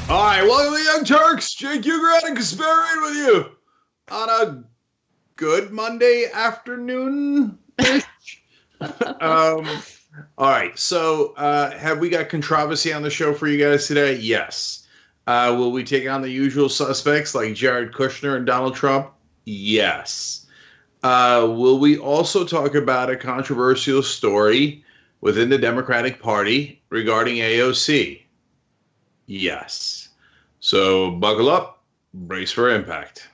All right, welcome to the Young Turks. Cenk Uygur and Kasparian with you on a good Monday afternoon. All right, so have we got controversy on the show for you guys today? Yes. Will we take on the usual suspects like Jared Kushner and Donald Trump? Yes. Will we also talk about a controversial story within the Democratic Party regarding AOC? Yes. So buckle up, brace for impact.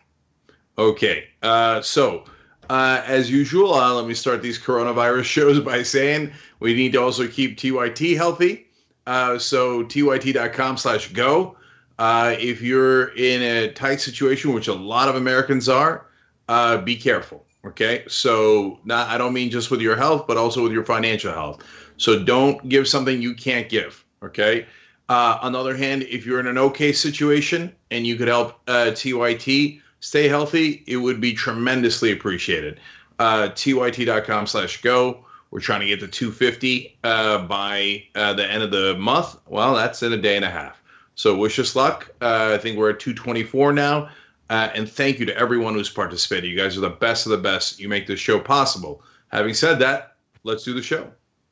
Okay, so as usual, let me start these coronavirus shows by saying we need to also keep TYT healthy. So tyt.com/go. If you're in a tight situation, which a lot of Americans are, be careful. Okay, so I don't mean just with your health, but also with your financial health. So don't give something you can't give. Okay. On the other hand, if you're in an okay situation and you could help TYT stay healthy, it would be tremendously appreciated. tyt.com/go. We're trying to get to 250 by the end of the month. Well, that's in a day and a half. So wish us luck. I think we're at 224 now. And thank you to everyone who's participated. You guys are the best of the best. You make this show possible. Having said that, let's do the show.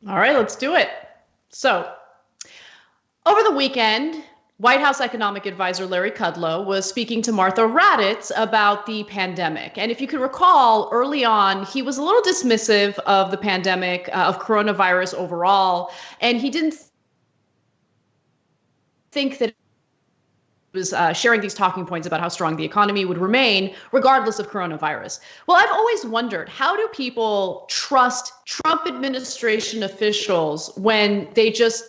All right, let's do it. So, over the weekend, White House economic advisor Larry Kudlow was speaking to Martha Raddatz about the pandemic. And if you can recall, early on, he was a little dismissive of the pandemic, of coronavirus overall, and he didn't think that was sharing these talking points about how strong the economy would remain regardless of coronavirus. Well, I've always wondered, how do people trust Trump administration officials when they just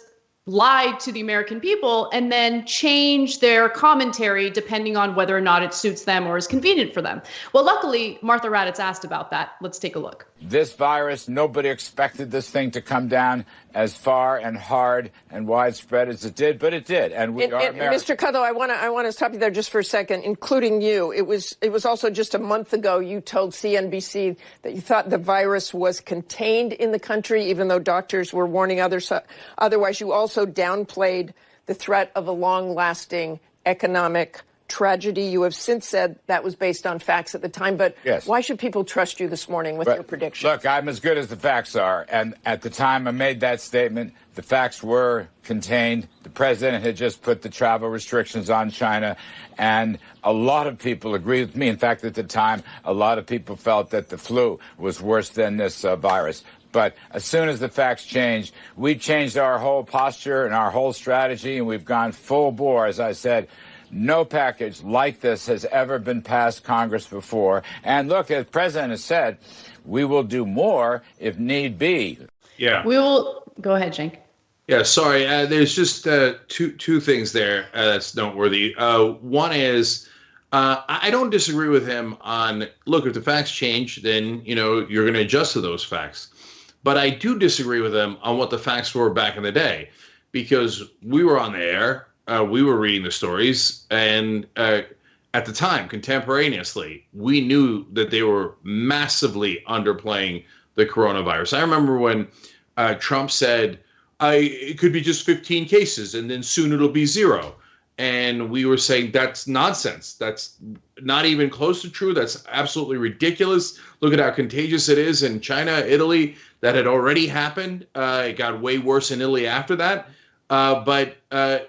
lied to the American people and then change their commentary depending on whether or not it suits them or is convenient for them? Well, luckily, Martha Raddatz asked about that. Let's take a look. This virus, nobody expected this thing to come down as far and hard and widespread as it did, but it did. And we are Americans. Mr. Kudlow, I want to stop you there just for a second, including you. It was also just a month ago you told CNBC that you thought the virus was contained in the country, even though doctors were warning others otherwise. You also downplayed the threat of a long-lasting economic tragedy. You have since said that was based on facts at the time, but yes. Why should people trust you this morning with your prediction? Look, I'm as good as the facts are, and at the time I made that statement, the facts were contained. The president had just put the travel restrictions on China, and a lot of people agreed with me. In fact, at the time, a lot of people felt that the flu was worse than this virus. But as soon as the facts changed, we changed our whole posture and our whole strategy, and we've gone full bore. As I said, no package like this has ever been passed Congress before. And look, as the president has said, we will do more if need be. Yeah. We will. Go ahead, Cenk. Yeah, sorry. There's just two things there that's noteworthy. One is I don't disagree with him on, look, if the facts change, then, you're going to adjust to those facts. But I do disagree with him on what the facts were back in the day, because we were on the air. We were reading the stories, and at the time, contemporaneously, we knew that they were massively underplaying the coronavirus. I remember when Trump said, it could be just 15 cases, and then soon it'll be zero. And we were saying, that's nonsense. That's not even close to true. That's absolutely ridiculous. Look at how contagious it is in China, Italy. That had already happened. It got way worse in Italy after that. But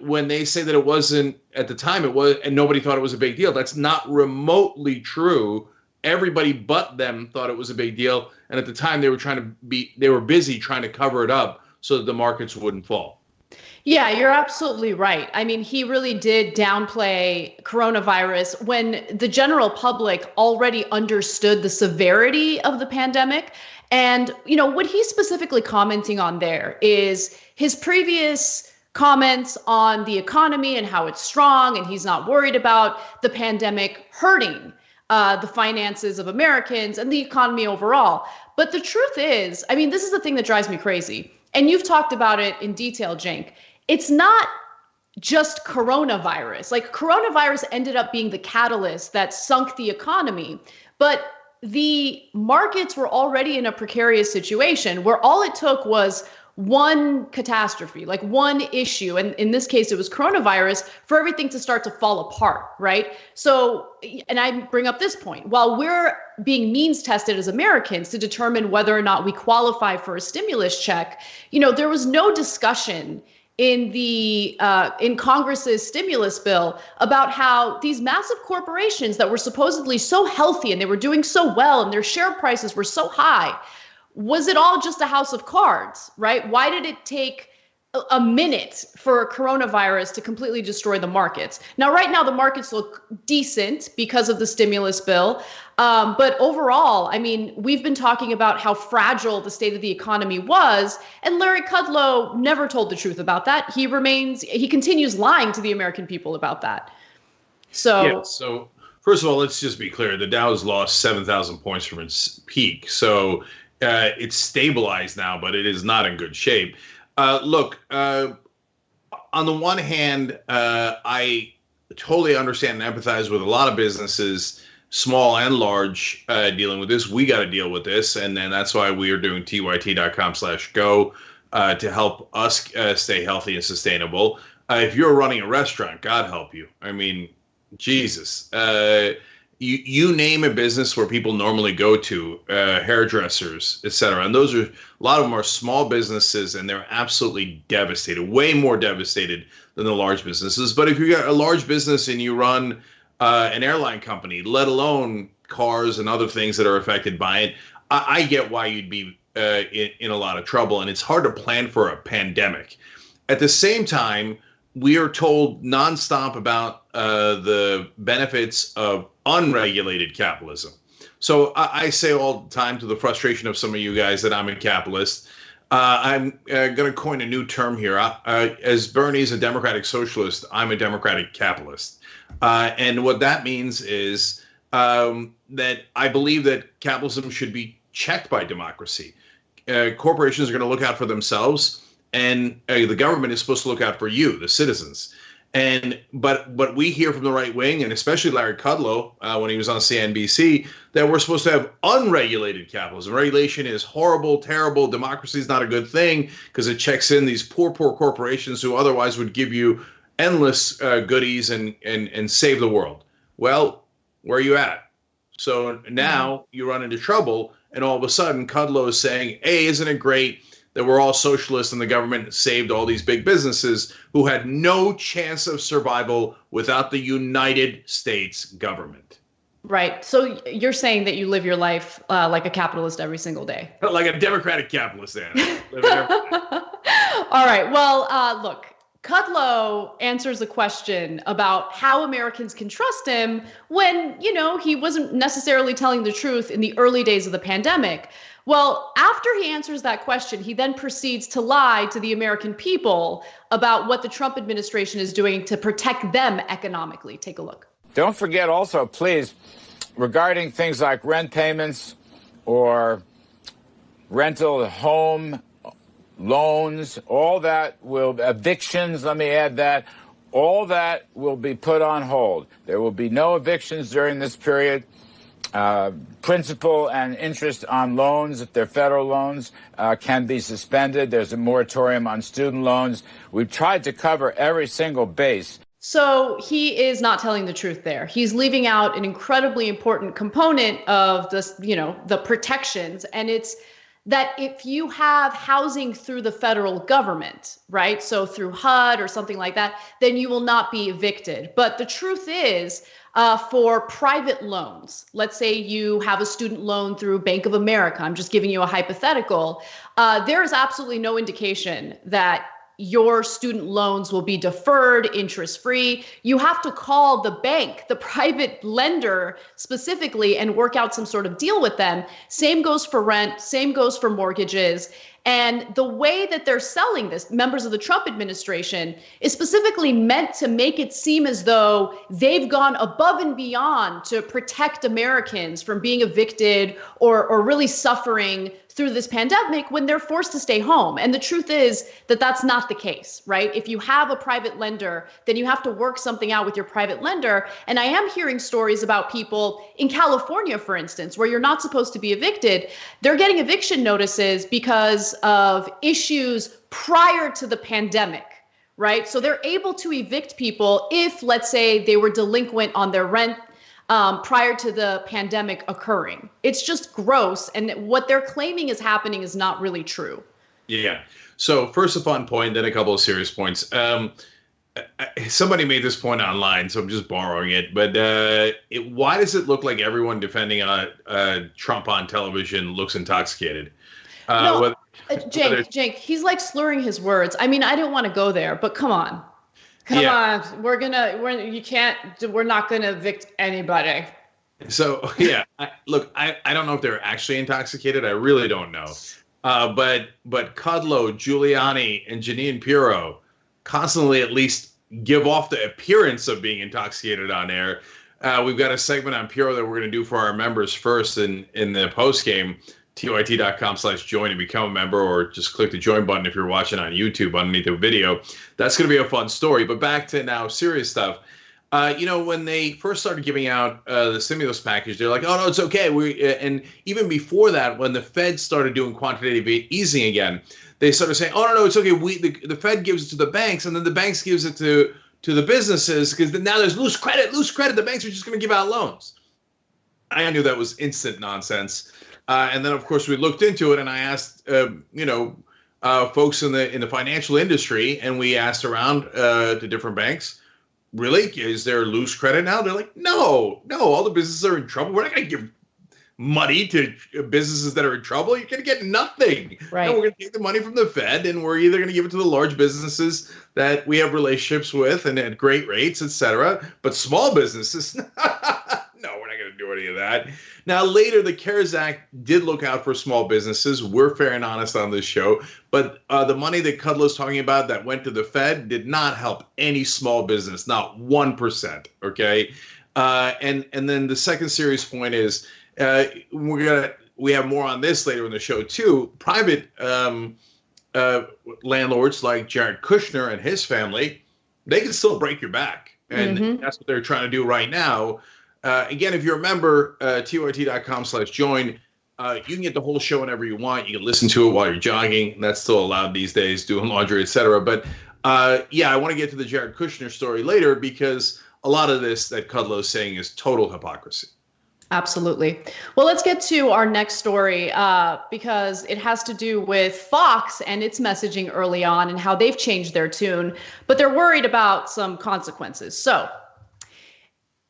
when they say that it wasn't at the time, it was, and nobody thought it was a big deal, that's not remotely true. Everybody but them thought it was a big deal, and at the time they were busy trying to cover it up so that the markets wouldn't fall. Yeah, you're absolutely right. I mean, he really did downplay coronavirus when the general public already understood the severity of the pandemic. And, what he's specifically commenting on there is his previous comments on the economy and how it's strong, and he's not worried about the pandemic hurting the finances of Americans and the economy overall. But the truth is, I mean, this is the thing that drives me crazy. And you've talked about it in detail, Cenk. It's not just coronavirus. Like, coronavirus ended up being the catalyst that sunk the economy. But the markets were already in a precarious situation where all it took was one catastrophe, like one issue, and in this case, it was coronavirus, for everything to start to fall apart, right? So, and I bring up this point, while we're being means tested as Americans to determine whether or not we qualify for a stimulus check, there was no discussion in Congress's stimulus bill about how these massive corporations that were supposedly so healthy and they were doing so well and their share prices were so high, was it all just a house of cards, right? Why did it take a minute for coronavirus to completely destroy the markets? Now, right now, the markets look decent because of the stimulus bill. But overall, I mean, we've been talking about how fragile the state of the economy was. And Larry Kudlow never told the truth about that. He continues lying to the American people about that. So first of all, let's just be clear. The Dow's lost 7,000 points from its peak. So it's stabilized now, but it is not in good shape. Look, on the one hand, I totally understand and empathize with a lot of businesses, small and large, dealing with this. We got to deal with this. And then that's why we are doing tyt.com/go to help us stay healthy and sustainable. If you're running a restaurant, God help you. I mean, Jesus. You name a business where people normally go to, hairdressers, et cetera. And a lot of them are small businesses, and they're absolutely devastated, way more devastated than the large businesses. But if you got a large business and you run an airline company, let alone cars and other things that are affected by it, I get why you'd be in a lot of trouble. And it's hard to plan for a pandemic. At the same time, we are told nonstop about the benefits of unregulated capitalism. So I say all the time, to the frustration of some of you guys, that I'm a capitalist. I'm going to coin a new term here. As Bernie's a democratic socialist, I'm a democratic capitalist. And what that means is that I believe that capitalism should be checked by democracy. Corporations are going to look out for themselves, and the government is supposed to look out for you, the citizens. But we hear from the right wing, and especially Larry Kudlow, when he was on CNBC, that we're supposed to have unregulated capitalism. Regulation is horrible, terrible. Democracy is not a good thing because it checks in these poor corporations who otherwise would give you endless goodies and save the world. Well, where are you at? So now you run into trouble, and all of a sudden Kudlow is saying, hey, isn't it great that we're all socialists and the government saved all these big businesses who had no chance of survival without the United States government? Right. So you're saying that you live your life like a capitalist every single day. Like a democratic capitalist, Anna. All right. Well, look, Kudlow answers a question about how Americans can trust him when, he wasn't necessarily telling the truth in the early days of the pandemic. Well, after he answers that question, he then proceeds to lie to the American people about what the Trump administration is doing to protect them economically. Take a look. Don't forget also, please, regarding things like rent payments or rental home loans, all that evictions, let me add that, all that will be put on hold. There will be no evictions during this period. Principal and interest on loans, if they're federal loans, can be suspended. There's a moratorium on student loans. We've tried to cover every single base. So he is not telling the truth there. He's leaving out an incredibly important component of this, the protections. And it's that if you have housing through the federal government, right, so through HUD or something like that, then you will not be evicted. But the truth is, for private loans, let's say you have a student loan through Bank of America, I'm just giving you a hypothetical, there is absolutely no indication that your student loans will be deferred, interest-free. You have to call the bank, the private lender specifically, and work out some sort of deal with them. Same goes for rent, same goes for mortgages. And the way that they're selling this, members of the Trump administration, is specifically meant to make it seem as though they've gone above and beyond to protect Americans from being evicted or really suffering through this pandemic when they're forced to stay home. And the truth is that that's not the case, right? If you have a private lender, then you have to work something out with your private lender. And I am hearing stories about people in California, for instance, where you're not supposed to be evicted. They're getting eviction notices because of issues prior to the pandemic, right? So they're able to evict people if, let's say, they were delinquent on their rent prior to the pandemic occurring. It's just gross. And what they're claiming is happening is not really true. Yeah. So first a fun point, then a couple of serious points. Somebody made this point online, so I'm just borrowing it. But why does it look like everyone defending Trump on television looks intoxicated? Cenk, he's like slurring his words. I mean, I don't want to go there, but come on. Come on, we're not gonna evict anybody. So yeah, I don't know if they're actually intoxicated. I really don't know. But Kudlow, Giuliani, and Jeanine Pirro constantly at least give off the appearance of being intoxicated on air. We've got a segment on Pirro that we're going to do for our members first in the post game. TYT.com/join to become a member, or just click the join button if you're watching on YouTube underneath the video. That's going to be a fun story. But back to now serious stuff. When they first started giving out the stimulus package, they're like, oh, no, it's okay. And even before that, when the Fed started doing quantitative easing again, they started saying, oh, no, it's okay. The Fed gives it to the banks, and then the banks gives it to the businesses, because now there's loose credit. The banks are just going to give out loans. I knew that was instant nonsense. And then, of course, we looked into it, and I asked, folks in the financial industry, and we asked around to different banks, really, is there loose credit now? They're like, no, all the businesses are in trouble. We're not going to give money to businesses that are in trouble. You're going to get nothing. Right. No, we're going to take the money from the Fed, and we're either going to give it to the large businesses that we have relationships with and at great rates, et cetera. But small businesses, no, we're not going to do any of that. Now, later, the CARES Act did look out for small businesses. We're fair and honest on this show. But the money that Kudlow's talking about that went to the Fed did not help any small business, not 1%. Okay. And then the second serious point is we have more on this later in the show, too. Private landlords like Jared Kushner and his family, they can still break your back. And that's what they're trying to do right now. Again, if you're a member, TYT.com/join, you can get the whole show whenever you want. You can listen to it while you're jogging. That's still allowed these days, doing laundry, etc. But I want to get to the Jared Kushner story later, because a lot of this that Kudlow is saying is total hypocrisy. Absolutely. Well, let's get to our next story because it has to do with Fox and its messaging early on and how they've changed their tune, but they're worried about some consequences. So,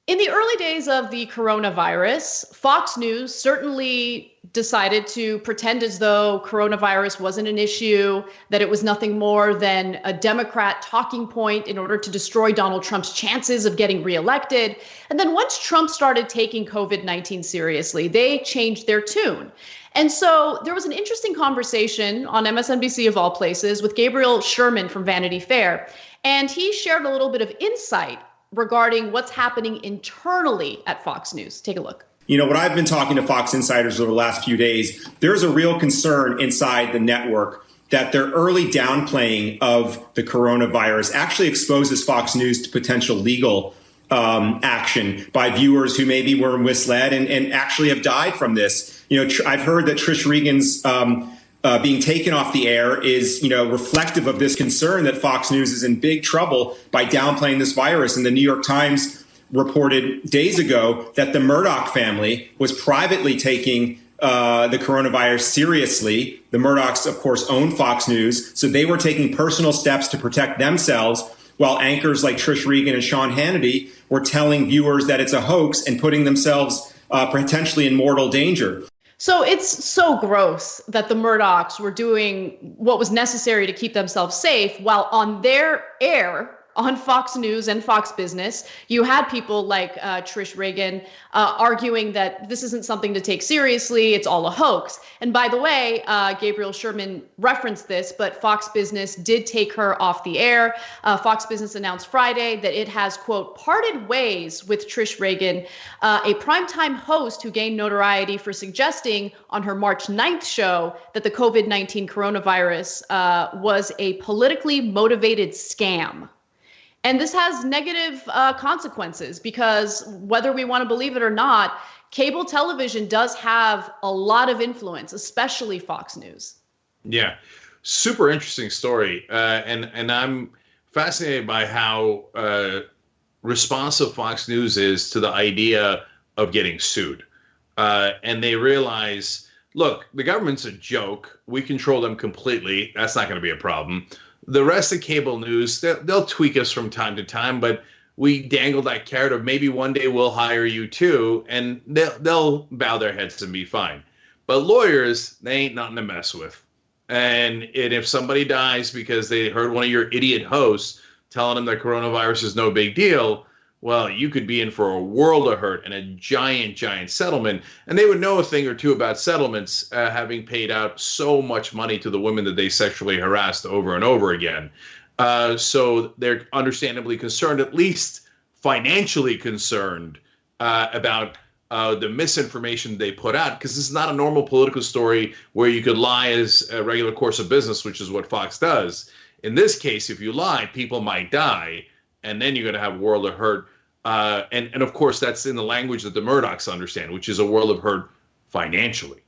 in the early days of the coronavirus, Fox News certainly decided to pretend as though coronavirus wasn't an issue, that it was nothing more than a Democrat talking point in order to destroy Donald Trump's chances of getting reelected. And then once Trump started taking COVID-19 seriously, they changed their tune. And so there was an interesting conversation on MSNBC, of all places, with Gabriel Sherman from Vanity Fair. And he shared a little bit of insight regarding what's happening internally at Fox News. Take a look. You know, when I've been talking to Fox insiders over the last few days, there's a real concern inside the network that their early downplaying of the coronavirus actually exposes Fox News to potential legal action by viewers who maybe were misled and actually have died from this. You know, I've heard that Trish Regan's being taken off the air is, reflective of this concern that Fox News is in big trouble by downplaying this virus. And the New York Times reported days ago that the Murdoch family was privately taking the coronavirus seriously. The Murdochs, of course, own Fox News, so they were taking personal steps to protect themselves, while anchors like Trish Regan and Sean Hannity were telling viewers that it's a hoax and putting themselves potentially in mortal danger. So it's so gross that the Murdochs were doing what was necessary to keep themselves safe, while on their air, on Fox News and Fox Business. You had people like Trish Regan arguing that this isn't something to take seriously. It's all a hoax. And by the way, Gabriel Sherman referenced this, but Fox Business did take her off the air. Fox Business announced Friday that it has, quote, parted ways with Trish Regan, a primetime host who gained notoriety for suggesting on her March 9th show that the COVID-19 coronavirus was a politically motivated scam. And this has negative consequences because whether we want to believe it or not, cable television does have a lot of influence, especially Fox News. Yeah, super interesting story. And I'm fascinated by how responsive Fox News is to the idea of getting sued. And they realize, look, the government's a joke. We control them completely. That's not going to be a problem. The rest of cable news, they'll tweak us from time to time, but we dangle that carrot of maybe one day we'll hire you too, and they'll bow their heads and be fine. But lawyers, they ain't nothing to mess with. And if somebody dies because they heard one of your idiot hosts telling them that coronavirus is no big deal, well, you could be in for a world of hurt and a giant, giant settlement. And they would know a thing or two about settlements, having paid out so much money to the women that they sexually harassed over and over again. So they're understandably concerned, at least financially concerned, about the misinformation they put out, because this is not a normal political story where you could lie as a regular course of business, which is what Fox does. In this case, if you lie, people might die, and then you're going to have a world of hurt. And of course, that's in the language that the Murdochs understand, which is a world of hurt financially.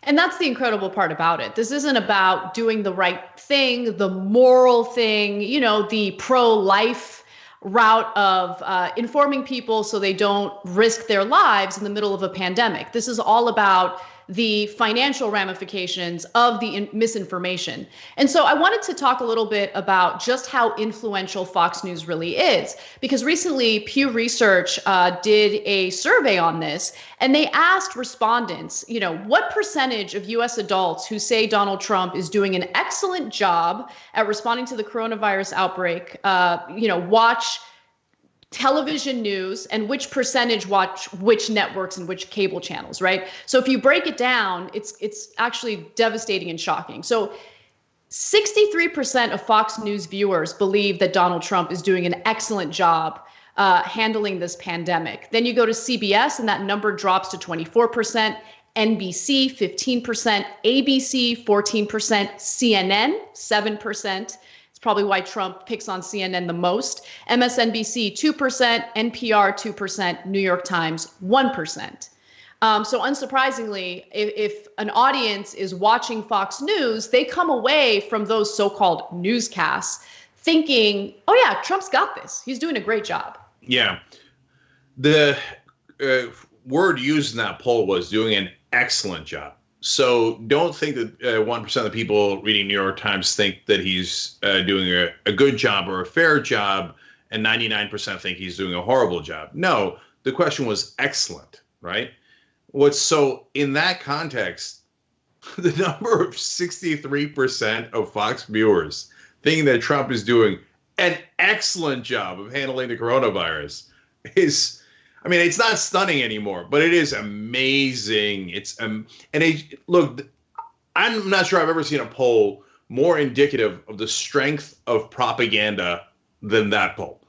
And that's the incredible part about it. This isn't about doing the right thing, the moral thing, the pro-life route of informing people so they don't risk their lives in the middle of a pandemic. This is all about the financial ramifications of the misinformation. And so I wanted to talk a little bit about just how influential Fox News really is, because recently Pew Research did a survey on this, and they asked respondents, what percentage of U.S. adults who say Donald Trump is doing an excellent job at responding to the coronavirus outbreak, watch television news, and which percentage watch which networks and which cable channels, right? So if you break it down, it's actually devastating and shocking. So 63% of Fox News viewers believe that Donald Trump is doing an excellent job handling this pandemic. Then you go to CBS and that number drops to 24%, NBC 15%, ABC 14%, CNN 7%. Probably why Trump picks on CNN the most. MSNBC 2%, NPR 2%, New York Times 1%. So unsurprisingly, if an audience is watching Fox News, they come away from those so-called newscasts thinking, oh yeah, Trump's got this. He's doing a great job. Yeah. The word used in that poll was doing an excellent job. So don't think that 1% of the people reading New York Times think that he's doing a good job or a fair job, and 99% think he's doing a horrible job. No, the question was excellent, right? So in that context, the number of 63% of Fox viewers thinking that Trump is doing an excellent job of handling the coronavirus is, it's not stunning anymore, but it is amazing. Look, I'm not sure I've ever seen a poll more indicative of the strength of propaganda than that poll.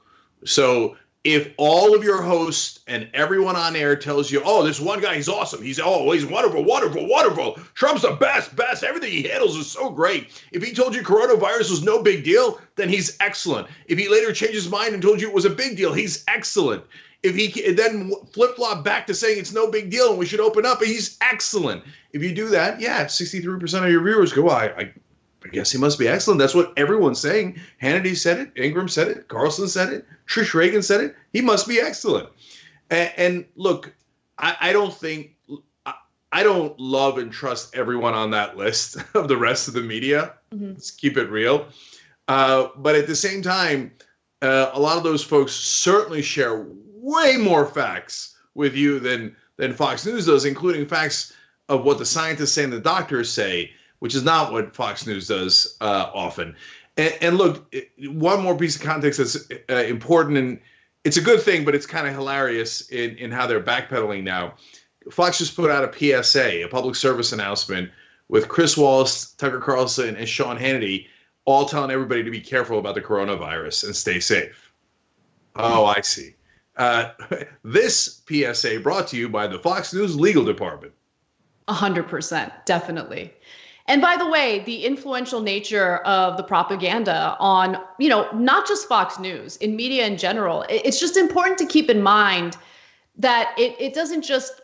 So if all of your hosts and everyone on air tells you, oh, this one guy, he's awesome. He's wonderful, wonderful, wonderful. Trump's the best. Everything he handles is so great. If he told you coronavirus was no big deal, then he's excellent. If he later changed his mind and told you it was a big deal, he's excellent. If he then flip-flop back to saying it's no big deal and we should open up, he's excellent. If you do that, 63% of your viewers go, well, I guess he must be excellent. That's what everyone's saying. Hannity said it. Ingram said it. Carlson said it. Trish Regan said it. He must be excellent. And look, I don't love and trust everyone on that list of the rest of the media. Mm-hmm. Let's keep it real. But at the same time, a lot of those folks certainly share way more facts with you than Fox News does, including facts of what the scientists say and the doctors say, which is not what Fox News does often. And look, one more piece of context that's important, and it's a good thing, but it's kind of hilarious in how they're backpedaling now. Fox just put out a PSA, a public service announcement, with Chris Wallace, Tucker Carlson, and Sean Hannity all telling everybody to be careful about the coronavirus and stay safe. Oh, I see. This PSA brought to you by the Fox News legal department. 100%, definitely. And by the way, the influential nature of the propaganda on, not just Fox News, in media in general, it's just important to keep in mind that it doesn't just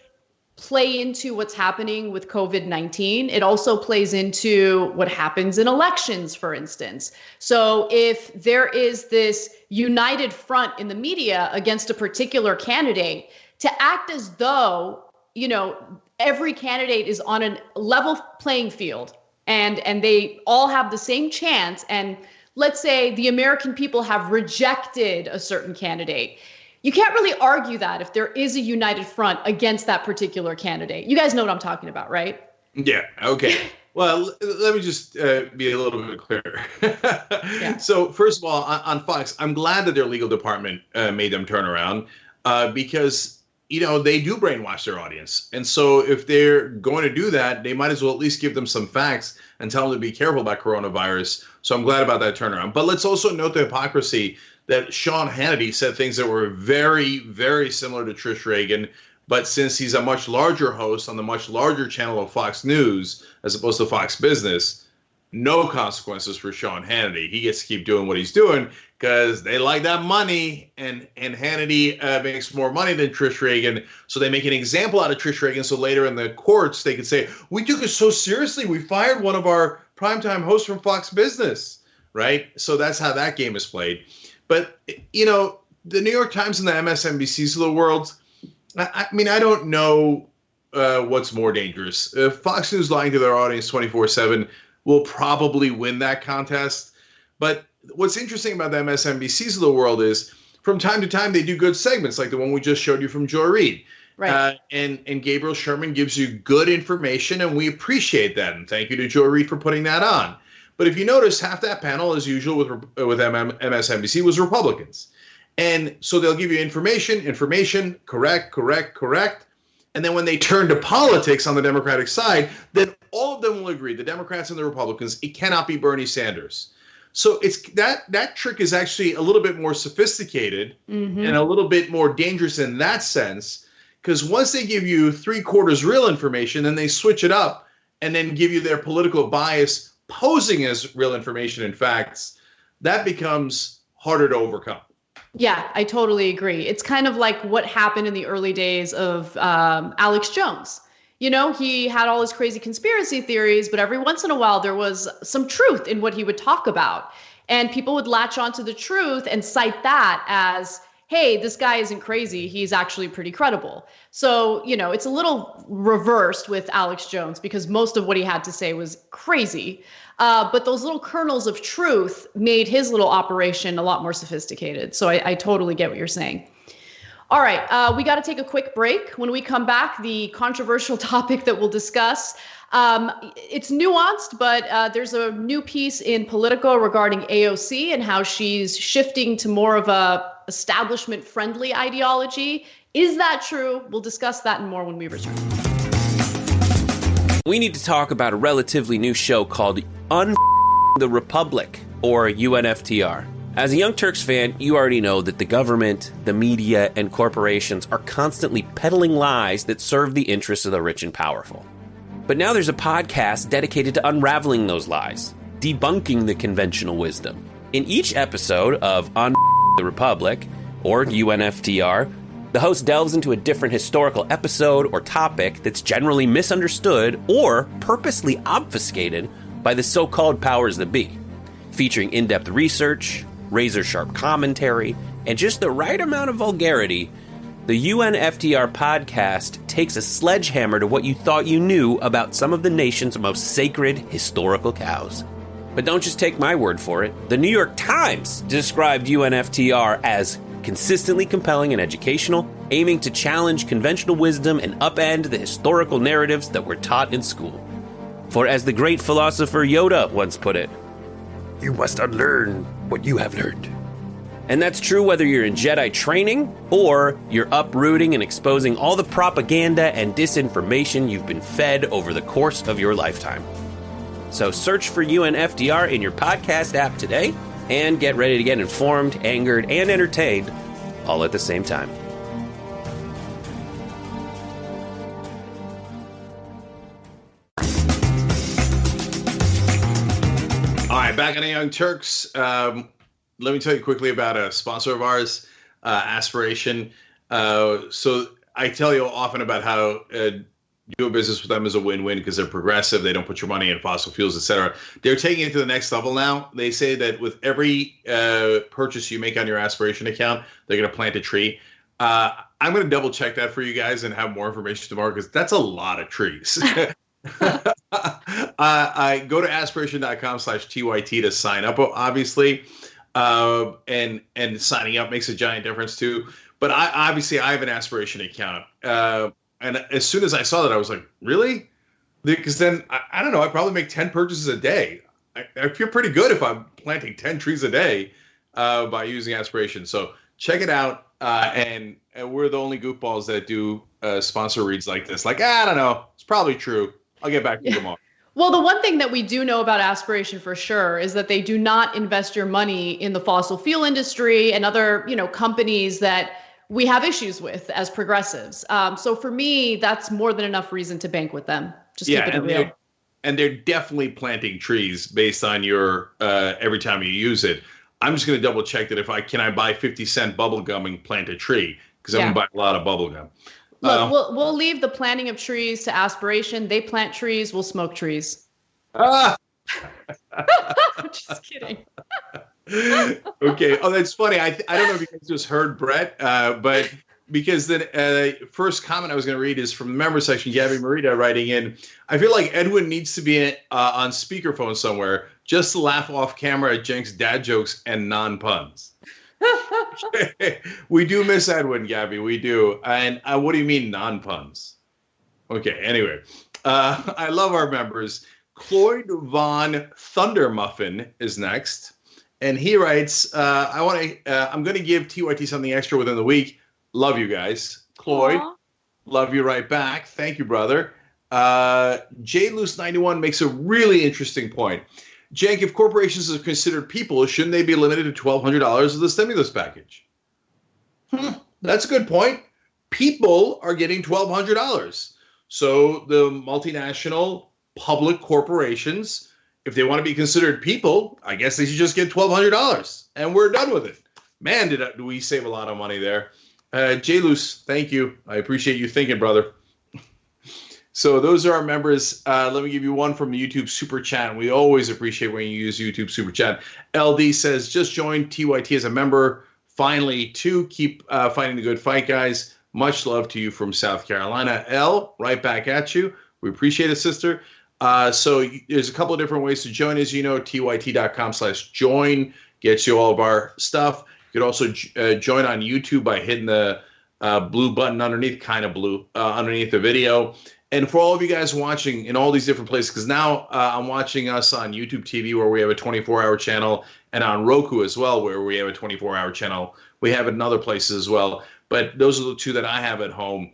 play into what's happening with COVID-19. It also plays into what happens in elections, for instance. So if there is this united front in the media against a particular candidate, to act as though, every candidate is on a level playing field and they all have the same chance. And let's say the American people have rejected a certain candidate. You can't really argue that if there is a united front against that particular candidate. You guys know what I'm talking about, right? Yeah. Okay. Well, let me just be a little bit clearer. Yeah. So first of all, on Fox, I'm glad that their legal department made them turn around because, they do brainwash their audience. And so if they're going to do that, they might as well at least give them some facts and tell them to be careful about coronavirus. So I'm glad about that turnaround. But let's also note the hypocrisy that Sean Hannity said things that were very, very similar to Trish Reagan. But since he's a much larger host on the much larger channel of Fox News, as opposed to Fox Business, no consequences for Sean Hannity. He gets to keep doing what he's doing because they like that money. And Hannity makes more money than Trish Reagan. So they make an example out of Trish Reagan. So later in the courts, they could say, we took it so seriously. We fired one of our primetime hosts from Fox Business. Right. So that's how that game is played. But, the New York Times and the MSNBCs of the world, I don't know what's more dangerous. Fox News lying to their audience 24/7 will probably win that contest. But what's interesting about the MSNBCs of the world is from time to time, they do good segments like the one we just showed you from Joy Reid. Right. And Gabriel Sherman gives you good information, and we appreciate that. And thank you to Joy Reid for putting that on. But if you notice, half that panel, as usual with MSNBC, was Republicans. And so they'll give you information, correct. And then when they turn to politics on the Democratic side, then all of them will agree, the Democrats and the Republicans, it cannot be Bernie Sanders. So it's that trick is actually a little bit more sophisticated and a little bit more dangerous in that sense, because once they give you 3/4 real information, then they switch it up and then give you their political bias posing as real information and facts, that becomes harder to overcome. Yeah, I totally agree. It's kind of like what happened in the early days of Alex Jones. He had all his crazy conspiracy theories, but every once in a while there was some truth in what he would talk about. And people would latch onto the truth and cite that as, hey, this guy isn't crazy. He's actually pretty credible. So, it's a little reversed with Alex Jones because most of what he had to say was crazy. But those little kernels of truth made his little operation a lot more sophisticated. So I totally get what you're saying. All right, we got to take a quick break. When we come back, the controversial topic that we'll discuss, it's nuanced, but there's a new piece in Politico regarding AOC and how she's shifting to more of a establishment-friendly ideology. Is that true? We'll discuss that and more when we return. We need to talk about a relatively new show called the Republic, or UNFTR. As a Young Turks fan, you already know that the government, the media, and corporations are constantly peddling lies that serve the interests of the rich and powerful. But now there's a podcast dedicated to unraveling those lies, debunking the conventional wisdom. In each episode of On the Republic, or UNFTR, the host delves into a different historical episode or topic that's generally misunderstood or purposely obfuscated by the so-called powers that be, featuring in-depth research, razor-sharp commentary, and just the right amount of vulgarity. The UNFTR podcast takes a sledgehammer to what you thought you knew about some of the nation's most sacred historical cows. But don't just take my word for it. The New York Times described UNFTR as consistently compelling and educational, aiming to challenge conventional wisdom and upend the historical narratives that were taught in school. For as the great philosopher Yoda once put it, You must unlearn what you have learned. And that's true whether you're in Jedi training or you're uprooting and exposing all the propaganda and disinformation you've been fed over the course of your lifetime. So search for UNFDR in your podcast app today and get ready to get informed, angered, and entertained all at the same time. All right, back on the Young Turks. Let me tell you quickly about a sponsor of ours, Aspiration. So I tell you often about how doing business with them is a win-win because they're progressive. They don't put your money in fossil fuels, et cetera. They're taking it to the next level now. They say that with every purchase you make on your Aspiration account, they're going to plant a tree. I'm going to double check that for you guys and have more information tomorrow because that's a lot of trees. I go to aspiration.com/TYT to sign up, obviously. And signing up makes a giant difference too. But I have an Aspiration account. And as soon as I saw that, I was like, really? Because then, I don't know, I probably make 10 purchases a day. I feel pretty good if I'm planting 10 trees a day by using Aspiration. So check it out. And we're the only goofballs that do sponsor reads like this. Like, I don't know. It's probably true. I'll get back to you tomorrow. Well, the one thing that we do know about Aspiration for sure is that they do not invest your money in the fossil fuel industry and other, companies that we have issues with as progressives. So for me, that's more than enough reason to bank with them. Just keep it real. And they're definitely planting trees based on your every time you use it. I'm just going to double check that can I buy 50-cent bubble gum and plant a tree because I'm going to buy a lot of bubble gum. Look, we'll leave the planting of trees to Aspiration. They plant trees. We'll smoke trees. Just kidding. Okay. Oh, that's funny. I don't know if you guys just heard Brett, but because the first comment I was going to read is from the member section, Gabby Marita writing in, I feel like Edwin needs to be on speakerphone somewhere just to laugh off camera at Cenk's dad jokes and non-puns. We do miss Edwin, Gabby. We do. And what do you mean non-puns? Okay. Anyway, I love our members. Cloyd Von Thundermuffin is next. And he writes, I'm going to give TYT something extra within the week. Love you guys. Cloyd, love you right back. Thank you, brother. JLoose91 makes a really interesting point. Cenk, if corporations are considered people, shouldn't they be limited to $1,200 of the stimulus package? That's a good point. People are getting $1,200. So the multinational public corporations, if they want to be considered people, I guess they should just get $1,200. And we're done with it. Man, do we save a lot of money there. J-Luce, thank you. I appreciate you thinking, brother. So those are our members. Let me give you one from the YouTube Super Chat. We always appreciate when you use YouTube Super Chat. LD says, just joined TYT as a member. Finally, keep fighting the good fight, guys. Much love to you from South Carolina. L, right back at you. We appreciate it, sister. So there's a couple of different ways to join. As you know, tyt.com/join gets you all of our stuff. You could also join on YouTube by hitting the blue button underneath, kind of blue, underneath the video. And for all of you guys watching in all these different places, because now I'm watching us on YouTube TV where we have a 24-hour channel, and on Roku as well where we have a 24-hour channel. We have it in other places as well. But those are the two that I have at home.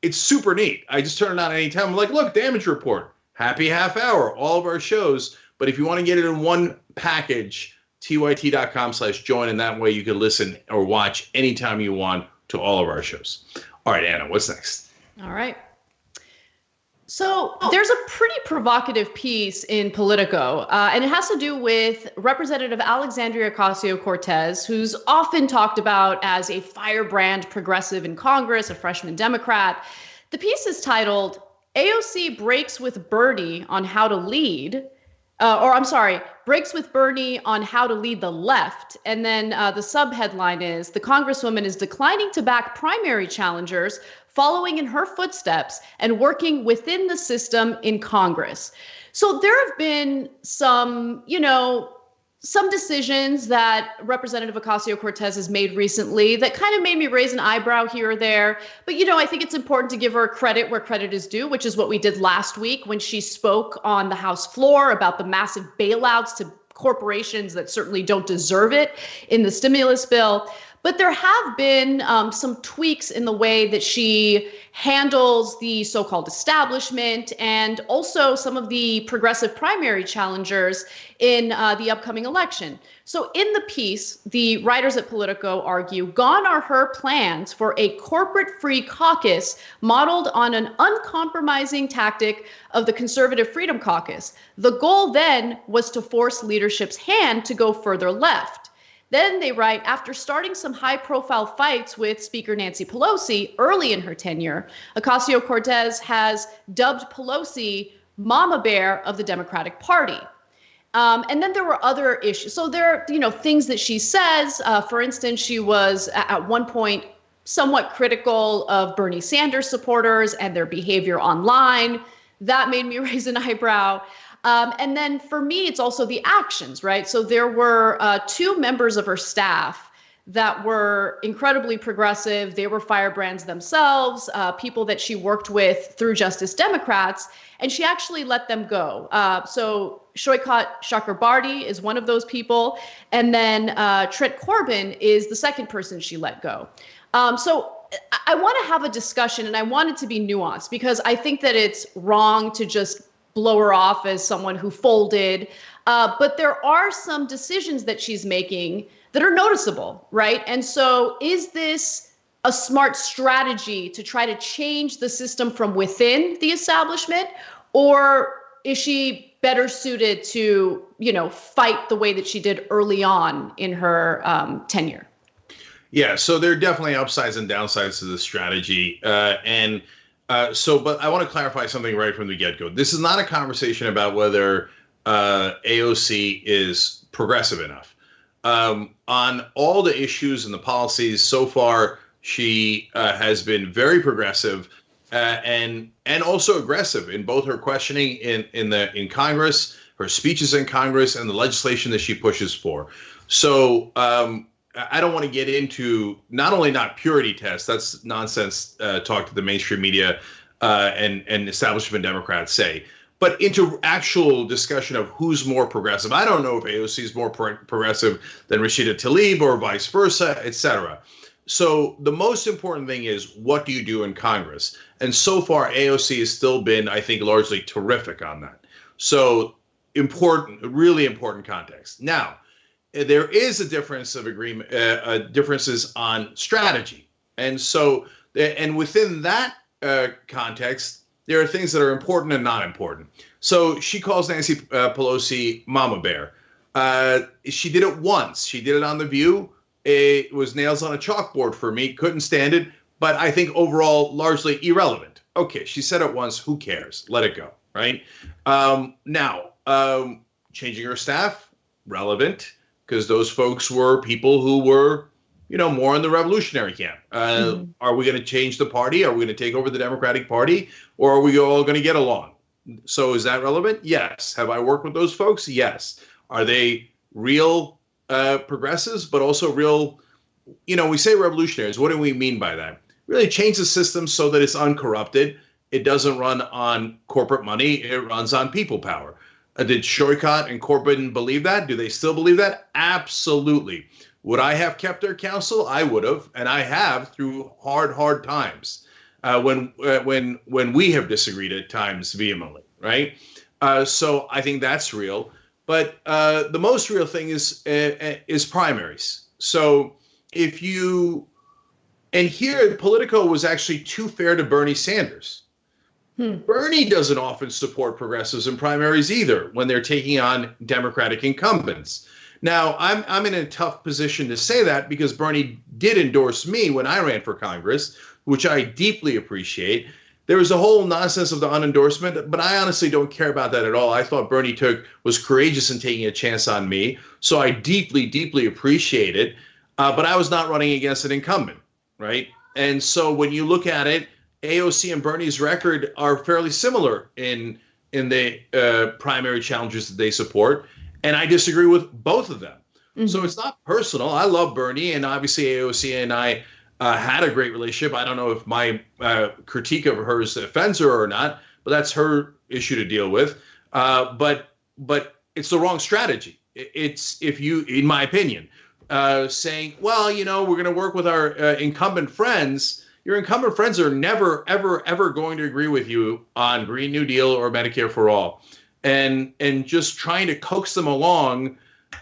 It's super neat. I just turn it on anytime. I'm like, look, Damage Report, Happy Half Hour, all of our shows. But if you want to get it in one package, tyt.com/join, and that way you can listen or watch anytime you want to all of our shows. All right, Anna, what's next? All right. So there's a pretty provocative piece in Politico, and it has to do with Representative Alexandria Ocasio-Cortez, who's often talked about as a firebrand progressive in Congress, a freshman Democrat. The piece is titled, AOC breaks with Bernie on how to lead, breaks with Bernie on how to lead the left. And then the subheadline is, the Congresswoman is declining to back primary challengers, following in her footsteps and working within the system in Congress. So there have been some decisions that Representative Ocasio-Cortez has made recently that kind of made me raise an eyebrow here or there. But, I think it's important to give her credit where credit is due, which is what we did last week when she spoke on the House floor about the massive bailouts to corporations that certainly don't deserve it in the stimulus bill. But there have been some tweaks in the way that she handles the so-called establishment and also some of the progressive primary challengers in the upcoming election. So in the piece, the writers at Politico argue, gone are her plans for a corporate-free caucus modeled on an uncompromising tactic of the Conservative Freedom Caucus. The goal then was to force leadership's hand to go further left. Then they write, after starting some high-profile fights with Speaker Nancy Pelosi early in her tenure, Ocasio-Cortez has dubbed Pelosi Mama Bear of the Democratic Party. And then there were other issues. So there are, things that she says. For instance, she was at one point somewhat critical of Bernie Sanders supporters and their behavior online. That made me raise an eyebrow. And then for me, it's also the actions, right? So there were 2 members of her staff that were incredibly progressive. They were firebrands themselves, people that she worked with through Justice Democrats, and she actually let them go. So Shoykat Chakrabarti is one of those people, and then Trent Corbin is the second person she let go. So I want to have a discussion, and I want it to be nuanced, because I think that it's wrong to just blow her off as someone who folded. But there are some decisions that she's making that are noticeable, right? And so is this a smart strategy to try to change the system from within the establishment? Or is she better suited to, fight the way that she did early on in her tenure? Yeah, so there are definitely upsides and downsides to this strategy. But I want to clarify something right from the get-go. This is not a conversation about whether AOC is progressive enough. On all the issues and the policies so far, she has been very progressive and also aggressive in both her questioning in Congress, her speeches in Congress, and the legislation that she pushes for. So I don't want to get into not purity tests. That's nonsense talk that the mainstream media and establishment Democrats say, but into actual discussion of who's more progressive. I don't know if AOC is more progressive than Rashida Tlaib or vice versa, et cetera. So the most important thing is, what do you do in Congress? And so far, AOC has still been, I think, largely terrific on that. So really important context. Now, there is a difference of agreement, differences on strategy. And so, and within that context, there are things that are important and not important. So she calls Nancy Pelosi Mama Bear. She did it once. She did it on The View. It was nails on a chalkboard for me. Couldn't stand it. But I think overall, largely irrelevant. Okay, she said it once. Who cares? Let it go, right? Now, changing her staff, relevant, because those folks were people who were, more in the revolutionary camp. Are we going to change the party? Are we going to take over the Democratic Party? Or are we all going to get along? So is that relevant? Yes. Have I worked with those folks? Yes. Are they real progressives, but also real, we say revolutionaries. What do we mean by that? Really change the system so that it's uncorrupted. It doesn't run on corporate money. It runs on people power. Did Shoykat and Corbyn believe that? Do they still believe that? Absolutely. Would I have kept their counsel? I would have, and I have through hard times when we have disagreed at times vehemently, right? So I think that's real. But the most real thing is primaries. So and here Politico was actually too fair to Bernie Sanders. Bernie doesn't often support progressives in primaries either when they're taking on Democratic incumbents. Now, I'm in a tough position to say that because Bernie did endorse me when I ran for Congress, which I deeply appreciate. There was a whole nonsense of the unendorsement, but I honestly don't care about that at all. I thought Bernie was courageous in taking a chance on me, so I deeply appreciate it. But I was not running against an incumbent, right? And so when you look at it, AOC and Bernie's record are fairly similar in the primary challenges that they support. And I disagree with both of them. Mm-hmm. So it's not personal. I love Bernie, and obviously AOC and I had a great relationship. I don't know if my critique of hers offends her or not, but that's her issue to deal with. But it's the wrong strategy. It's, if you, in my opinion, saying, well, we're going to work with our incumbent friends. Your incumbent friends are never, ever, ever going to agree with you on Green New Deal or Medicare for All. And just trying to coax them along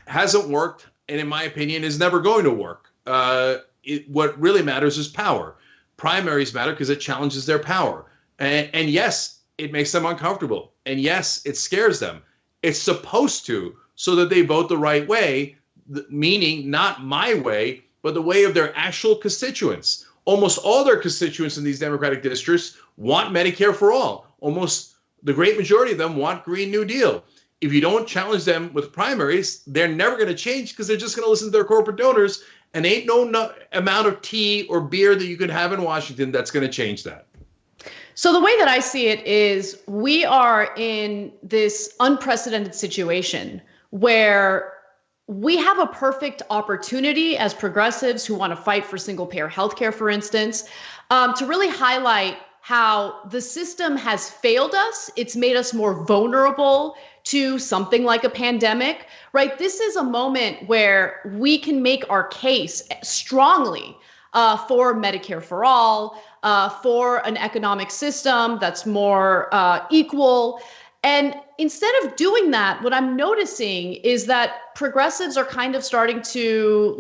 hasn't worked, and in my opinion, is never going to work. What really matters is power. Primaries matter because it challenges their power. And yes, it makes them uncomfortable. And yes, it scares them. It's supposed to, so that they vote the right way, meaning not my way, but the way of their actual constituents. Almost all their constituents in these Democratic districts want Medicare for all. Almost the great majority of them want Green New Deal. If you don't challenge them with primaries, they're never going to change because they're just going to listen to their corporate donors, and ain't no amount of tea or beer that you could have in Washington that's going to change that. So the way that I see it is we are in this unprecedented situation where we have a perfect opportunity as progressives who want to fight for single-payer healthcare, for instance, to really highlight how the system has failed us. It's made us more vulnerable to something like a pandemic, right? This is a moment where we can make our case strongly for Medicare for all, for an economic system that's more equal. And instead of doing that, what I'm noticing is that progressives are kind of starting to,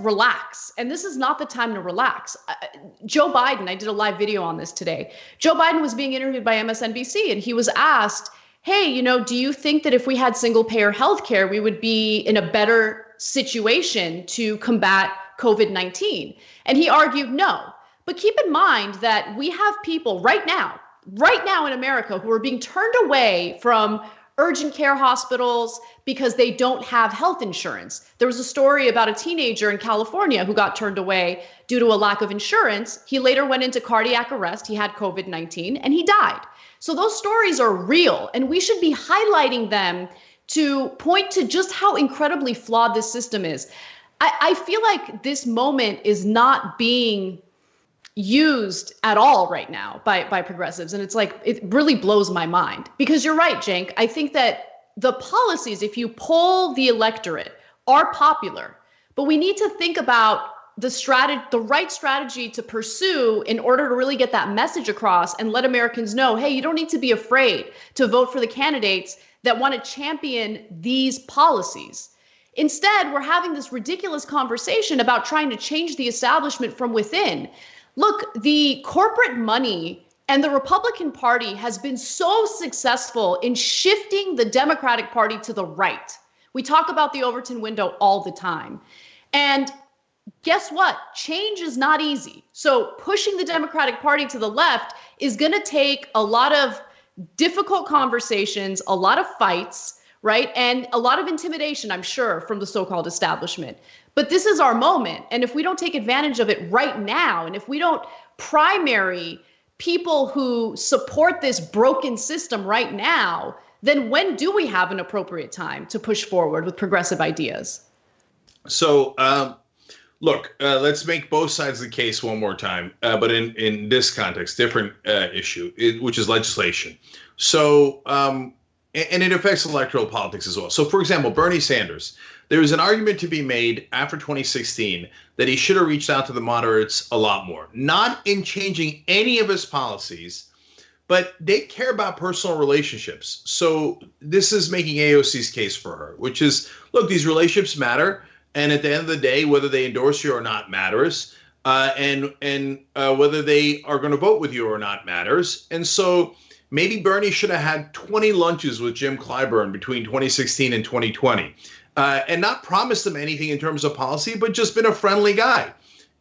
relax. And this is not the time to relax. Joe Biden, I did a live video on this today. Joe Biden was being interviewed by MSNBC, and he was asked, hey, do you think that if we had single payer healthcare, we would be in a better situation to combat COVID-19? And he argued no. But keep in mind that we have people right now in America who are being turned away from urgent care hospitals because they don't have health insurance. There was a story about a teenager in California who got turned away due to a lack of insurance. He later went into cardiac arrest. He had COVID-19 and he died. So those stories are real, and we should be highlighting them to point to just how incredibly flawed this system is. I feel like this moment is not being used at all right now by progressives. And it really blows my mind, because you're right, Cenk. I think that the policies, if you poll the electorate, are popular, but we need to think about the right strategy to pursue in order to really get that message across and let Americans know, hey, you don't need to be afraid to vote for the candidates that want to champion these policies. Instead, we're having this ridiculous conversation about trying to change the establishment from within. Look, the corporate money and the Republican Party has been so successful in shifting the Democratic Party to the right. We talk about the Overton window all the time. And guess what? Change is not easy. So pushing the Democratic Party to the left is going to take a lot of difficult conversations, a lot of fights, right? And a lot of intimidation, I'm sure, from the so-called establishment. But this is our moment. And if we don't take advantage of it right now, and if we don't primary people who support this broken system right now, then when do we have an appropriate time to push forward with progressive ideas? So, look, let's make both sides of the case one more time, but in this context, different issue, which is legislation. So, and it affects electoral politics as well. So, for example, Bernie Sanders, there was an argument to be made after 2016 that he should have reached out to the moderates a lot more, not in changing any of his policies, but they care about personal relationships. So this is making AOC's case for her, which is, look, these relationships matter. And at the end of the day, whether they endorse you or not matters. And whether they are going to vote with you or not matters. And so maybe Bernie should have had 20 lunches with Jim Clyburn between 2016 and 2020 and not promised them anything in terms of policy, but just been a friendly guy.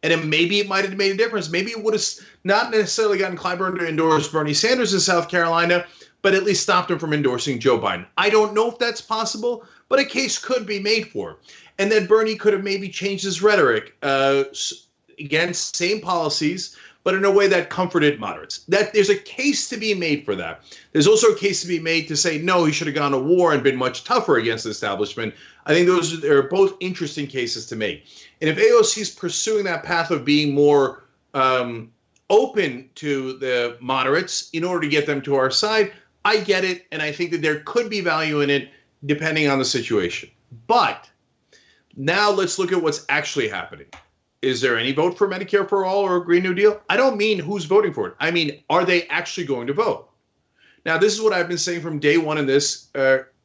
And then maybe it might have made a difference. Maybe it would have not necessarily gotten Clyburn to endorse Bernie Sanders in South Carolina, but at least stopped him from endorsing Joe Biden. I don't know if that's possible, but a case could be made for. And then Bernie could have maybe changed his rhetoric against same policies, but in a way that comforted moderates. That there's a case to be made for that. There's also a case to be made to say, no, he should have gone to war and been much tougher against the establishment. I think those are both interesting cases to make. And if AOC is pursuing that path of being more open to the moderates in order to get them to our side, I get it. And I think that there could be value in it. depending on the situation. But now let's look at what's actually happening. Is there any vote for Medicare for all or a Green New Deal? I don't mean who's voting for it. I mean, are they actually going to vote? Now, this is what I've been saying from day one in this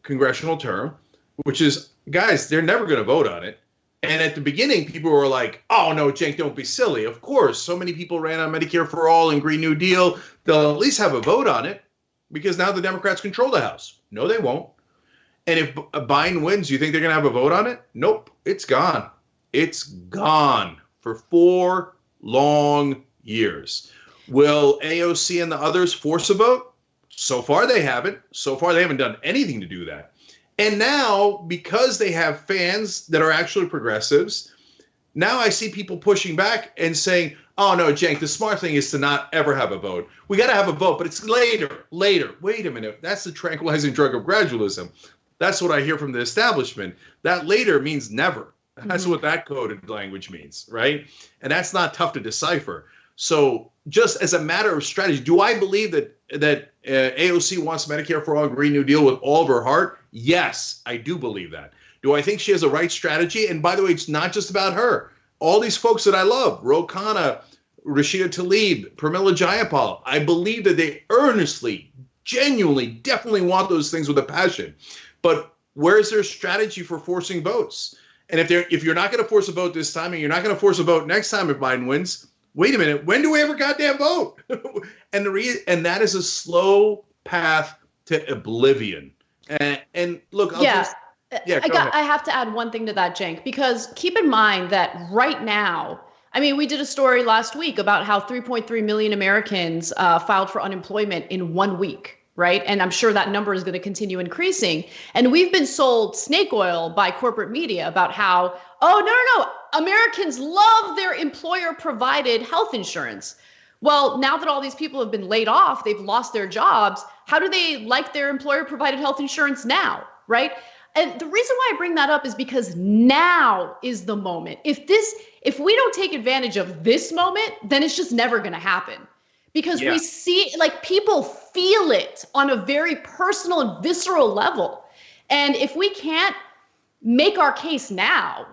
congressional term, which is, guys, they're never going to vote on it. And at the beginning, people were like, oh, no, Cenk, don't be silly. Of course, so many people ran on Medicare for all and Green New Deal. They'll at least have a vote on it because now the Democrats control the House. No, they won't. And if Biden wins, you think they're going to have a vote on it? Nope, it's gone. It's gone for 4 long years. Will AOC and the others force a vote? So far, they haven't. So far, they haven't done anything to do that. And now, because they have fans that are actually progressives, now I see people pushing back and saying, oh, no, Cenk, the smart thing is to not ever have a vote. We got to have a vote, but it's later. Wait a minute. That's the tranquilizing drug of gradualism. That's what I hear from the establishment. That later means never. That's what that coded language means, right? And that's not tough to decipher. So just as a matter of strategy, do I believe that AOC wants Medicare for all, Green New Deal with all of her heart? Yes, I do believe that. Do I think she has a right strategy? And by the way, it's not just about her. All these folks that I love, Ro Khanna, Rashida Tlaib, Pramila Jayapal, I believe that they earnestly, genuinely, definitely want those things with a passion. But where's their strategy for forcing votes? And if you're not going to force a vote this time and you're not going to force a vote next time if Biden wins, wait a minute, when do we ever goddamn vote? And that is a slow path to oblivion. And look, I have to add one thing to that, Cenk, because keep in mind that right now, I mean, we did a story last week about how 3.3 million Americans filed for unemployment in 1 week, right? And I'm sure that number is going to continue increasing. And we've been sold snake oil by corporate media about how, no, Americans love their employer-provided health insurance. Well, now that all these people have been laid off, they've lost their jobs, how do they like their employer-provided health insurance now, right? And the reason why I bring that up is because now is the moment. If we don't take advantage of this moment, then it's just never going to happen. Because we see, like, people feel it on a very personal and visceral level. And if we can't make our case now,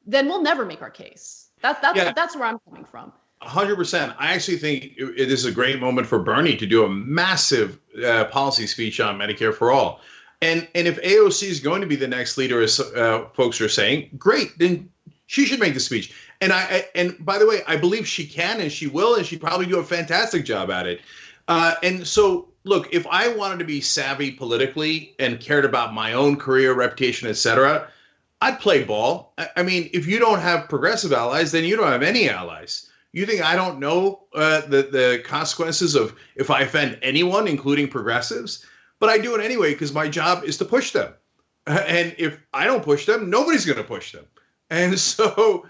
then we'll never make our case. That's where I'm coming from. 100%. I actually think it is a great moment for Bernie to do a massive policy speech on Medicare for all. And if AOC is going to be the next leader, as folks are saying, great, then she should make the speech. And by the way, I believe she can and she will, and she'd probably do a fantastic job at it. And so, look, if I wanted to be savvy politically and cared about my own career, reputation, etc., I'd play ball. I mean, if you don't have progressive allies, then you don't have any allies. You think I don't know the consequences of if I offend anyone, including progressives? But I do it anyway because my job is to push them. And if I don't push them, nobody's going to push them. And so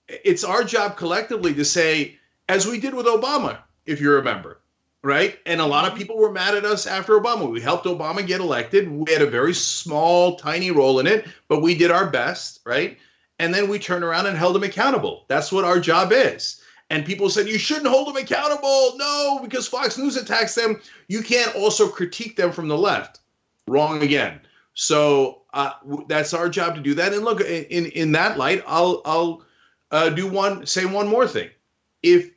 it's our job collectively to say, as we did with Obama, if you remember, right? And a lot of people were mad at us after Obama. We helped Obama get elected. We had a very small, tiny role in it, but we did our best, right? And then we turned around and held him accountable. That's what our job is. And people said, you shouldn't hold them accountable. No, because Fox News attacks them. You can't also critique them from the left. Wrong again. So that's our job to do that. And look, in that light, I'll say one more thing. If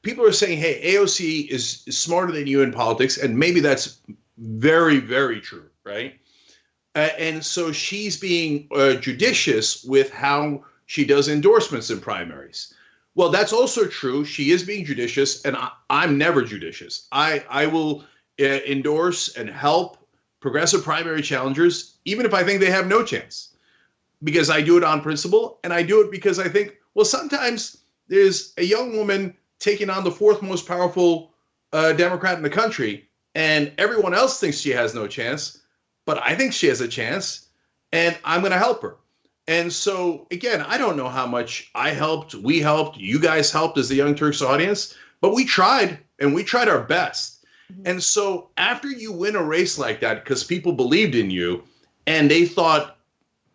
people are saying, hey, AOC is smarter than you in politics, and maybe that's very, very true, right? And so she's being judicious with how she does endorsements in primaries. Well, that's also true. She is being judicious, and I'm never judicious. I will endorse and help progressive primary challengers, even if I think they have no chance, because I do it on principle, and I do it because I think, well, sometimes there's a young woman taking on the fourth most powerful Democrat in the country, and everyone else thinks she has no chance, but I think she has a chance, and I'm going to help her. And so, again, I don't know how much I helped, we helped, you guys helped as the Young Turks audience, but we tried, and we tried our best. Mm-hmm. And so after you win a race like that, because people believed in you, and they thought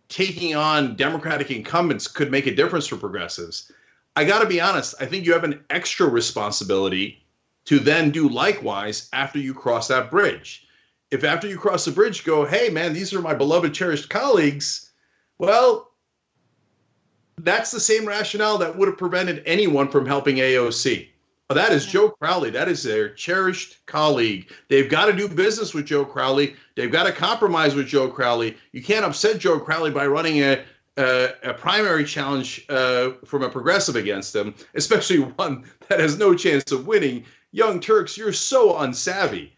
taking on Democratic incumbents could make a difference for progressives, I got to be honest, I think you have an extra responsibility to then do likewise after you cross that bridge. if after you cross the bridge go, hey, man, these are my beloved, cherished colleagues, well, that's the same rationale that would have prevented anyone from helping AOC. That is Joe Crowley. That is their cherished colleague. They've got to do business with Joe Crowley. They've got to compromise with Joe Crowley. You can't upset Joe Crowley by running a primary challenge from a progressive against him, especially one that has no chance of winning. Young Turks, you're so unsavvy.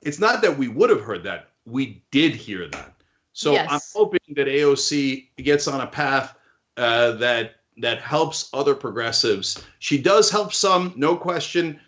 It's not that we would have heard that. We did hear that. So yes. I'm hoping that AOC gets on a path that helps other progressives. She does help some, no question.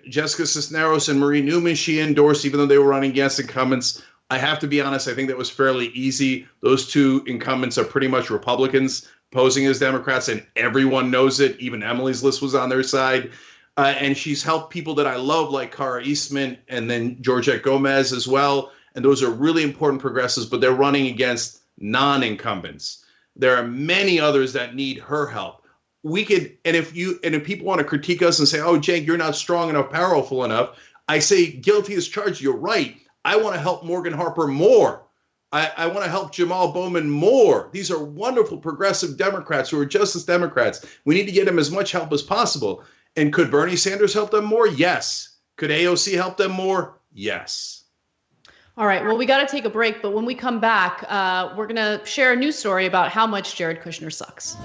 Jessica Cisneros and Marie Newman, she endorsed, even though they were running against incumbents. I have to be honest, I think that was fairly easy. Those two incumbents are pretty much Republicans posing as Democrats, and everyone knows it. Even Emily's list was on their side. And she's helped people that I love, like Cara Eastman and then Georgette Gomez as well. And those are really important progressives, but they're running against non-incumbents. There are many others that need her help. We could, and if people want to critique us and say, oh, Cenk, you're not strong enough, powerful enough, I say guilty as charged. You're right. I want to help Morgan Harper more. I want to help Jamal Bowman more. These are wonderful progressive Democrats who are Justice Democrats. We need to get them as much help as possible. And could Bernie Sanders help them more? Yes. Could AOC help them more? Yes. All right. Well, we got to take a break, but when we come back, we're going to share a news story about how much Jared Kushner sucks.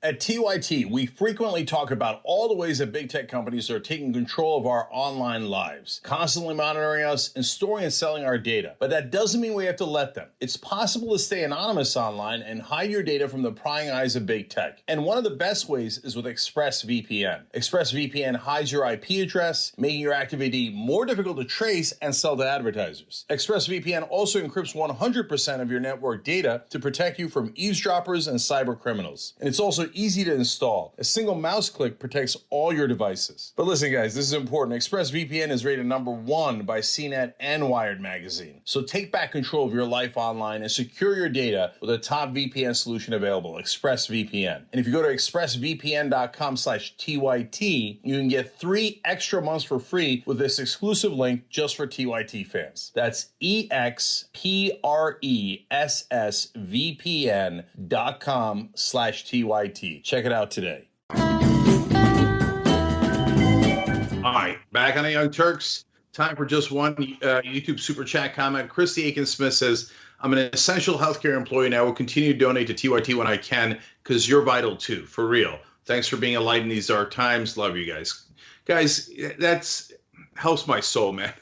At TYT, we frequently talk about all the ways that big tech companies are taking control of our online lives, constantly monitoring us and storing and selling our data. But that doesn't mean we have to let them. It's possible to stay anonymous online and hide your data from the prying eyes of big tech. And one of the best ways is with ExpressVPN. ExpressVPN hides your IP address, making your activity more difficult to trace and sell to advertisers. ExpressVPN also encrypts 100% of your network data to protect you from eavesdroppers and cyber criminals. And it's also easy to install. A single mouse click protects all your devices. But listen, guys, this is important. ExpressVPN is rated #1 by CNET and Wired magazine. So take back control of your life online and secure your data with a top VPN solution available, ExpressVPN. And if you go to expressvpn.com/TYT, you can get 3 extra months for free with this exclusive link just for TYT fans. That's expressvpn.com/TYT. Check it out today. All right, back on the Young Turks. Time for just one YouTube super chat comment. Christy Aiken-Smith says, I'm an essential healthcare employee and I will continue to donate to TYT when I can because you're vital too, for real. Thanks for being a light in these dark times. Love you guys. Guys, that's helps my soul, man.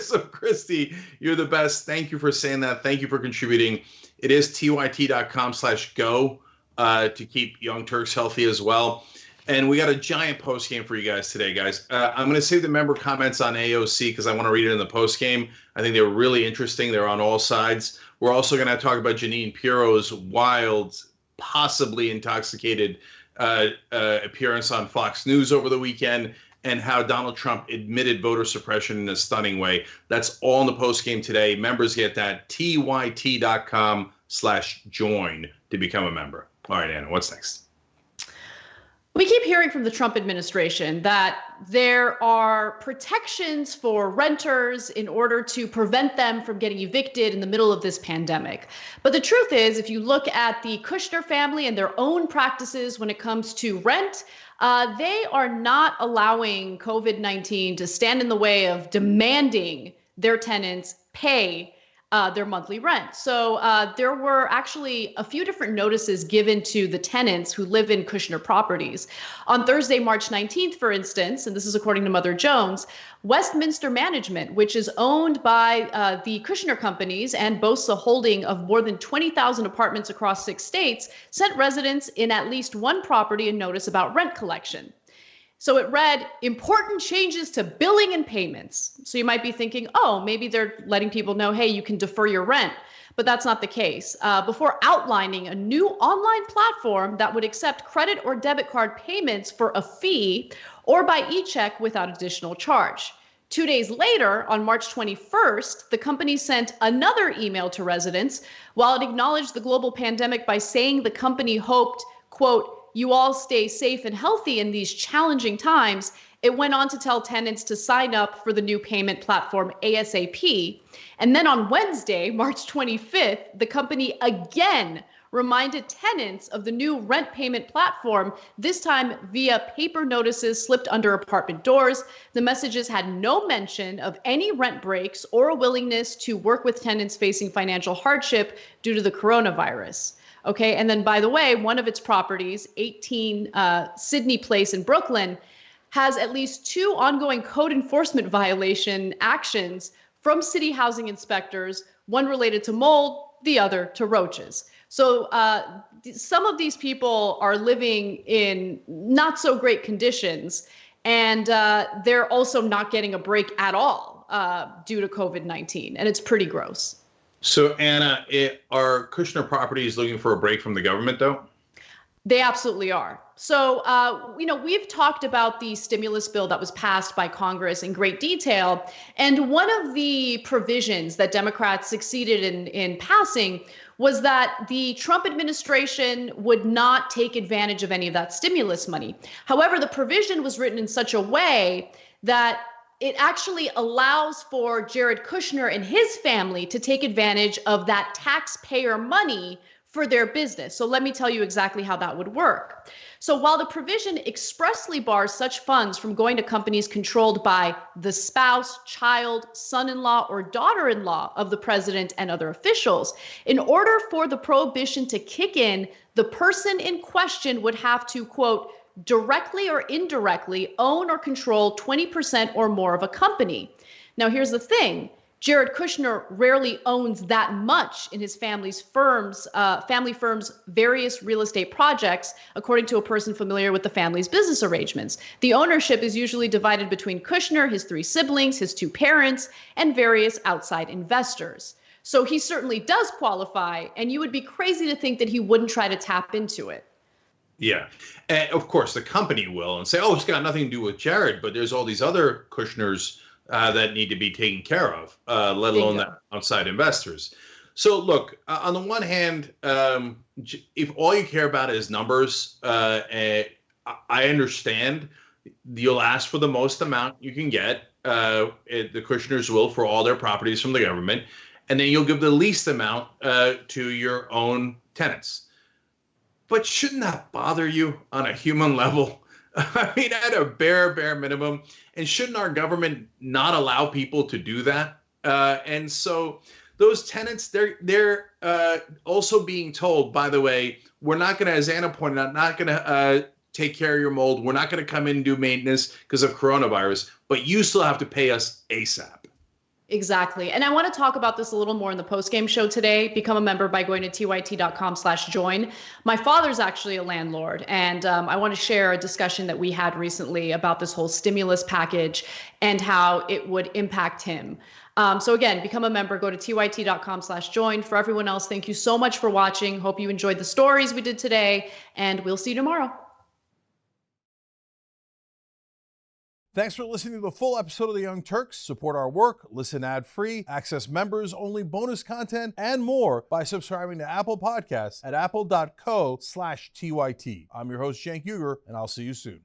So Christy, you're the best. Thank you for saying that. Thank you for contributing. It is tyt.com/go. To keep Young Turks healthy as well. And we got a giant post game for you guys today, guys. I'm going to save the member comments on AOC because I want to read it in the post game. I think they're really interesting. They're on all sides. We're also going to talk about Jeanine Pirro's wild, possibly intoxicated appearance on Fox News over the weekend and how Donald Trump admitted voter suppression in a stunning way. That's all in the post game today. Members get that tyt.com/join to become a member. All right, Anna, what's next? We keep hearing from the Trump administration that there are protections for renters in order to prevent them from getting evicted in the middle of this pandemic. But the truth is, if you look at the Kushner family and their own practices when it comes to rent, they are not allowing COVID-19 to stand in the way of demanding their tenants pay their monthly rent. So there were actually a few different notices given to the tenants who live in Kushner properties. On Thursday, March 19th, for instance, and this is according to Mother Jones, Westminster Management, which is owned by the Kushner companies and boasts a holding of more than 20,000 apartments across 6 states, sent residents in at least one property a notice about rent collection. So it read, important changes to billing and payments. So you might be thinking, oh, maybe they're letting people know, hey, you can defer your rent. But that's not the case. Before outlining a new online platform that would accept credit or debit card payments for a fee or by e-check without additional charge. 2 days later, on March 21st, the company sent another email to residents while it acknowledged the global pandemic by saying the company hoped, quote, you all stay safe and healthy in these challenging times, it went on to tell tenants to sign up for the new payment platform ASAP. And then on Wednesday, March 25th, the company again reminded tenants of the new rent payment platform, this time via paper notices slipped under apartment doors. The messages had no mention of any rent breaks or a willingness to work with tenants facing financial hardship due to the coronavirus. Okay, and then by the way, one of its properties, 18 Sydney Place in Brooklyn, has at least 2 ongoing code enforcement violation actions from city housing inspectors, one related to mold, the other to roaches. So some of these people are living in not so great conditions, and they're also not getting a break at all due to COVID-19, and it's pretty gross. So, Anna, are Kushner Properties looking for a break from the government, though? They absolutely are. So, we've talked about the stimulus bill that was passed by Congress in great detail. And one of the provisions that Democrats succeeded in passing was that the Trump administration would not take advantage of any of that stimulus money. However, the provision was written in such a way that it actually allows for Jared Kushner and his family to take advantage of that taxpayer money for their business. So let me tell you exactly how that would work. So while the provision expressly bars such funds from going to companies controlled by the spouse, child, son-in-law, or daughter-in-law of the president and other officials, in order for the prohibition to kick in, the person in question would have to, quote, directly or indirectly own or control 20% or more of a company. Now, here's the thing. Jared Kushner rarely owns that much in his family firm's various real estate projects, according to a person familiar with the family's business arrangements. The ownership is usually divided between Kushner, his 3 siblings, his 2 parents, and various outside investors. So he certainly does qualify, and you would be crazy to think that he wouldn't try to tap into it. Yeah. And of course, the company will and say, oh, it's got nothing to do with Jared, but there's all these other Kushners that need to be taken care of, let alone the outside investors. So look, on the one hand, if all you care about is numbers, I understand you'll ask for the most amount you can get. The Kushners will for all their properties from the government, and then you'll give the least amount to your own tenants. But shouldn't that bother you on a human level? I mean, at a bare minimum. And shouldn't our government not allow people to do that? And so those tenants, they're also being told, by the way, we're not going to, as Anna pointed out, not going to take care of your mold. We're not going to come in and do maintenance because of coronavirus, but you still have to pay us ASAP. Exactly. And I want to talk about this a little more in the postgame show today. Become a member by going to tyt.com/join. My father's actually a landlord, and I want to share a discussion that we had recently about this whole stimulus package and how it would impact him. So again, become a member, go to tyt.com/join. For everyone else, thank you so much for watching. Hope you enjoyed the stories we did today, and we'll see you tomorrow. Thanks for listening to the full episode of the Young Turks. Support our work, listen ad-free, access members-only bonus content, and more by subscribing to Apple Podcasts at apple.co/TYT. I'm your host, Cenk Uygur, and I'll see you soon.